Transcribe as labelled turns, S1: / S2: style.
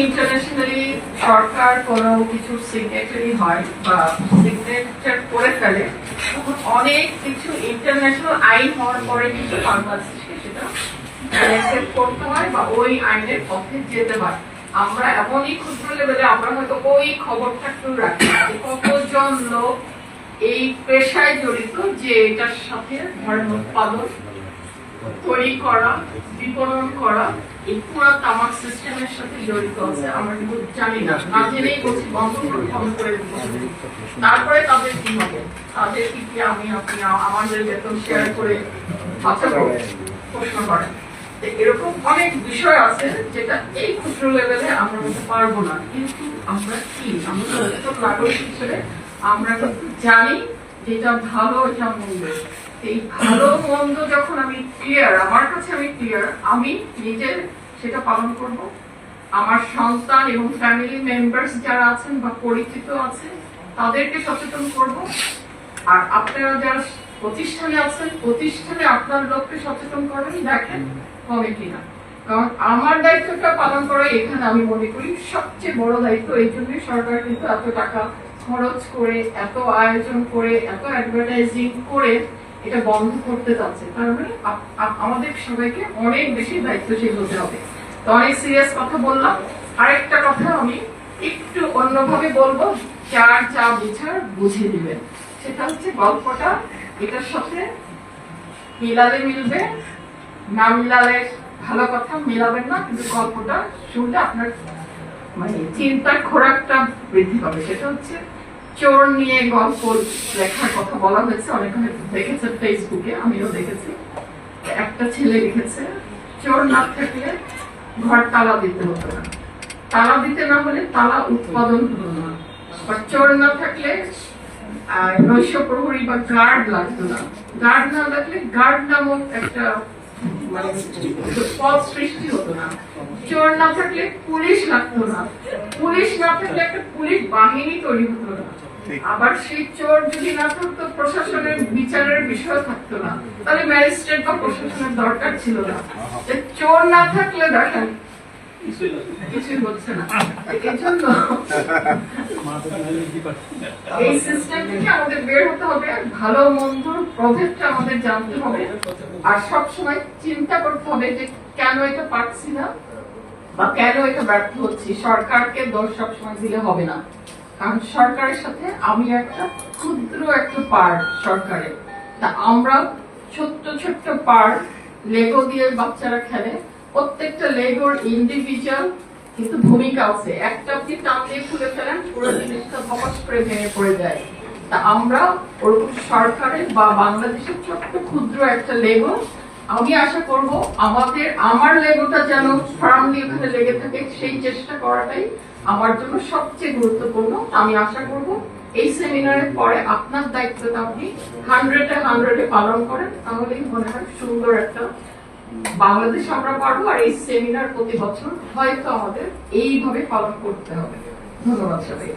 S1: Internationally সরকার কোনো কিছু সিগনেচারি হয় বা সিগনেচার করে ফেলে, অনেক কিছু ইন্টারন্যাশনাল আইন হওয়ার পরে কিন্তু বাংলাদেশকে সেটা অ্যাকসেপ্ট করতে হয় বা ওই আইনের পথে যেতে হয়। আমরা এমনই ক্ষুদ্র লেভেলে আমরা হয়তো ওই খবরটা একটু রাখি কতজন লোক এই পেশায় জড়িত যে এটার সাথে ধর্ম উৎপাদন, তৈরি করা, বিপণন করা, এই পুরো তামাক সিস্টেমের সাথে জড়িত আছে। আমরা কিন্তু জানি না, না জেনেই বলছি বন্ধ করে তারপরে তাদের কি হবে, তাদের কি আমি আপনি আমাদের বেতন শেয়ার করে বাঁচাবো প্রশ্ন করেন। এরকম অনেক বিষয় আছে যেটা এই ক্ষুদ্র লেভেলে আমরা বলতে পারবো না, কিন্তু আমরা কি আমরা নাগরিক হিসেবে আমরা কিন্তু জানি যেটা ভালো এটা মন্দ। এই ভালো মন্দ যখন আমি ক্লিয়ার, আমার কাছে আমি ক্লিয়ার, আমি নিজে সেটা পালন করব। আমার সন্তান এবং ফ্যামিলি মেম্বার্স যারা আছেন বা পরিচিত আছে তাদেরকে সচেতন করব। আর আপনারা যারা প্রতিষ্ঠানে আছেন প্রতিষ্ঠানে আপনার লোককে সচেতন করবেন, দেখেন হবে কিনা। কারণ আমার দায়িত্বটা পালন করা এখানে আমি মনে করি সবচেয়ে বড় দায়িত্ব। এই জন্যই সরকার কিন্তু এত টাকা খরচ করে, এত আয়োজন করে, এত অ্যাডভার্টাইজিং করে এটা বন্ধ করতে যাচ্ছে। তার মানে আমাদের সবাইকে অনেক বেশি দায়িত্বশীল হতে হবে। তো অনেক সিরিয়াস কথা বললাম। আরেকটা কথা আমি একটু অন্যভাবে বলবো, যার যা বুঝার বুঝে দিবেন। সেটা হচ্ছে গল্পটা এটার সাথে মিলালে মিলবে, না মিলালে ভালো কথা, মিলাবেন না, কিন্তু গল্পটা শুনলে আপনার মানে চিন্তার খোরাকটা বৃদ্ধি পাবে। সেটা হচ্ছে চোর নিয়ে গল্প লেখার কথা বলা হয়েছে, অনেকক্ষণ দেখেছে ফেসবুকে, আমিও দেখেছি। একটা ছেলে লিখেছে, চোর না থাকলে ঘর তালা দিতে হতো না, তালা দিতে না হলে তালা উৎপাদন হতো না, বা চোর না থাকলে নৈশ প্রহরী বা গার্ড লাগতো না, গার্ড না লাগলে গার্ড নামক একটা মানে পদ সৃষ্টি হতো না, চোর না থাকলে পুলিশ লাগতো না, পুলিশ না থাকলে একটা পুলিশ বাহিনী তৈরি হতো না, আবার সেই চোর যদি না থাকতো প্রশাসনের বিচারের বিষয় থাকতো না, তাহলে ম্যাজিস্ট্রেট বা প্রশাসনের দরকার ছিল না। চোর না থাকলে দেখেন কিছুই হচ্ছে না। এই জন্য এই সিস্টেম থেকে আমাদের বের হতে হবে, ভালো মন্দর প্রভেদটা আমাদের জানতে হবে, আর সবসময় চিন্তা করতে হবে যে কেন এটা পারছি না বা কেন এটা ব্যর্থ হচ্ছি। সরকারকে দোষ সবসময় দিলে হবে না, কারণ সরকারের সাথে আমি একটা ক্ষুদ্র একটা পার্ট সরকারের। তা আমরা ছোট্ট ছোট্ট পার্ট, লেগো দিয়ে বাচ্চারা খেলে, প্রত্যেকটা লেগোর ইন্ডিভিজুয়াল কিন্তু ভূমিকা আছে। একটা আপনি টান দিয়ে খুলে ফেলেন, পুরো জিনিসটা ধপাস করে ভেঙে পড়ে যায়। তা আমরা ওরকম সরকারের বা বাংলাদেশের ছোট্ট ক্ষুদ্র একটা লেগো, আমি আশা করব আমার লেগোটা যেন ফার্মলি ওখানে লেগে থাকে, সেই চেষ্টা করাটাই আমার জন্য সবচেয়ে গুরুত্বপূর্ণ। আমি আশা করব এই সেমিনারের পরে আপনার দায়িত্বটা আপনি 100-এ পালন করেন, তাহলেই মনে হয় সুন্দর একটা বাংলাদেশ আমরা পারবো। আর এই সেমিনার প্রতি বছর হয়তো আমাদের এইভাবে পালন করতে হবে। ধন্যবাদ সবাই।